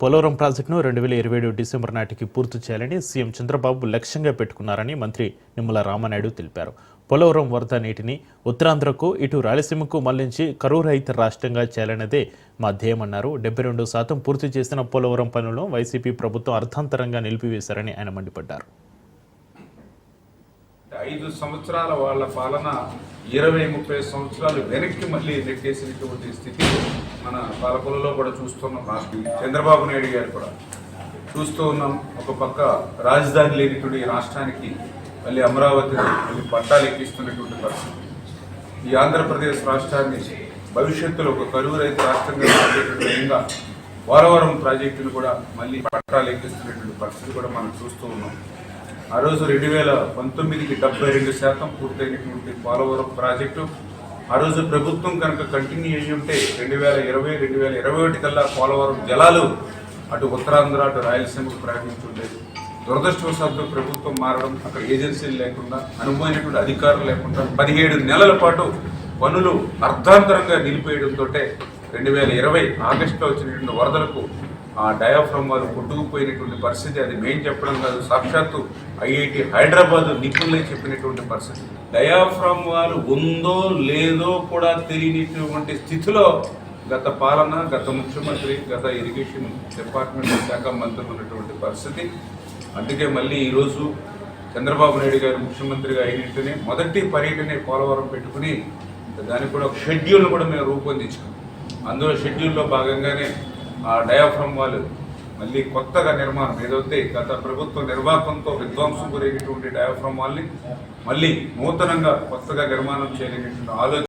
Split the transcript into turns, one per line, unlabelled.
పోలవరం ప్రాజెక్టును 2027 డిసెంబర్ నాటికి పూర్తి చేయాలని సీఎం చంద్రబాబు లక్ష్యంగా పెట్టుకున్నారని మంత్రి నిమ్మల రామానాయుడు తెలిపారు. పోలవరం వరద నీటిని ఉత్తరాంధ్రకు ఇటు రాయలసీమకు మళ్లించి కరువు రహిత రాష్ట్రంగా చేయాలన్నదే మా ధ్యేయమన్నారు. 72% పూర్తి చేసిన పోలవరం పనులను వైసీపీ ప్రభుత్వం అర్థాంతరంగా నిలిపివేశారని ఆయన మండిపడ్డారు.
5 సంవత్సరాల వాళ్ళ పాలన 20-30 సంవత్సరాలు వెనక్కి మళ్ళీ నెట్టేసినటువంటి స్థితి మన పాలకులలో కూడా చూస్తున్నాం. చంద్రబాబు నాయుడు గారు కూడా చూస్తూ ఉన్నాం. ఒక పక్క రాజధాని లేనిటువంటి రాష్ట్రానికి మళ్ళీ అమరావతి మళ్ళీ పట్టాలు ఎక్కిస్తున్నటువంటి పరిస్థితి. ఈ ఆంధ్రప్రదేశ్ రాష్ట్రాన్ని భవిష్యత్తులో ఒక కరువు రహిత రాష్ట్రంగా ఉండేటువంటి విధంగా పోలవరం ప్రాజెక్టును కూడా మళ్ళీ పట్టాలు ఎక్కిస్తున్నటువంటి పరిస్థితి కూడా మనం చూస్తూ ఉన్నాం. ఆ రోజు 2019కి 72% పూర్తయినటువంటి పోలవరం ప్రాజెక్టు ఆ రోజు ప్రభుత్వం కనుక కంటిన్యూ అయ్యి ఉంటే 2020-2021 కల్లా పోలవరం జలాలు అటు ఉత్తరాంధ్ర అటు రాయలసీమకు ప్రయాణించుండేది. దురదృష్టవశాత్తు ప్రభుత్వం మారడం, అక్కడ ఏజెన్సీలు లేకుండా, అనుభవమైనటువంటి అధికారులు లేకుండా 17 నెలల పాటు పనులు అర్ధాంతరంగా నిలిపేయడంతో 2020 ఆగస్టులో వచ్చినటువంటి వరదలకు ఆ డయాఫ్రమ్ వాళ్ళు కొట్టుకుపోయినటువంటి పరిస్థితి. అది మేము చెప్పడం కాదు, సాక్షాత్తు ఐఐటి హైదరాబాద్ నిపుణులే చెప్పినటువంటి పరిస్థితి. డయాఫ్రమ్ వాళ్ళు ఉందో లేదో కూడా తెలియనటువంటి స్థితిలో గత పాలన, గత ముఖ్యమంత్రి, గత ఇరిగేషన్ డిపార్ట్మెంట్ శాఖ మంత్రులు ఉన్నటువంటి పరిస్థితి. అందుకే మళ్ళీ ఈరోజు చంద్రబాబు నాయుడు గారు ముఖ్యమంత్రిగా అయినట్టునే మొదటి పర్యటనే పోలవరం పెట్టుకుని దానికి కూడా ఒక షెడ్యూల్ను కూడా మేము రూపొందించుకున్నాం. అందులో షెడ్యూల్లో భాగంగానే ఆ డయాఫ్రమ్ వాళ్ళు మళ్ళీ కొత్తగా నిర్మాణం ఏదైతే గత ప్రభుత్వ నిర్వాహకంతో విధ్వంసం గురైనటువంటి డయాఫ్రమ్ వాళ్ళని మళ్ళీ నూతనంగా కొత్తగా నిర్మాణం చేయలేనటువంటి ఆలోచన